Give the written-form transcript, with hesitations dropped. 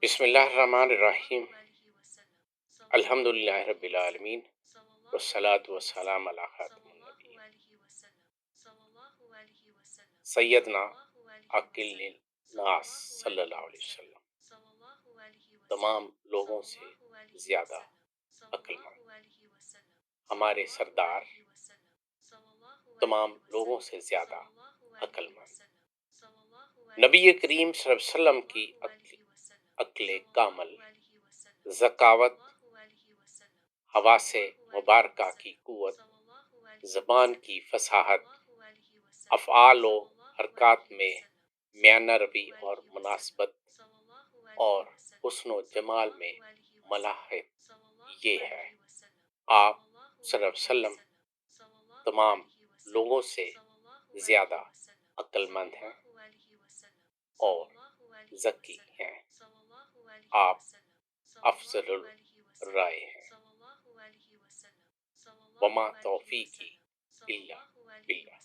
بسم اللہ الرحمن الرحیم۔ الحمد للہ رب العالمین، والصلاة والسلام علی خاتم النبیین سیدنا عاقل الناس صلی اللہ علیہ وسلم، تمام لوگوں سے زیادہ عقل مند، ہمارے سردار تمام لوگوں سے زیادہ عقل مند، نبی کریم صلی اللہ علیہ وسلم کی عقل کامل، ذکاوت، حواس مبارکہ کی قوت، زبان کی فصاحت، افعال و حرکات میں میانہ روی اور مناسبت، اور حسن و جمال میں ملاحت، یہ ہے آپ صلی اللہ علیہ وسلم تمام لوگوں سے زیادہ عقل مند ہیں اور ذکی ہیں، آپ افضل الرائے ہیں، وما توفیقی الا باللہ۔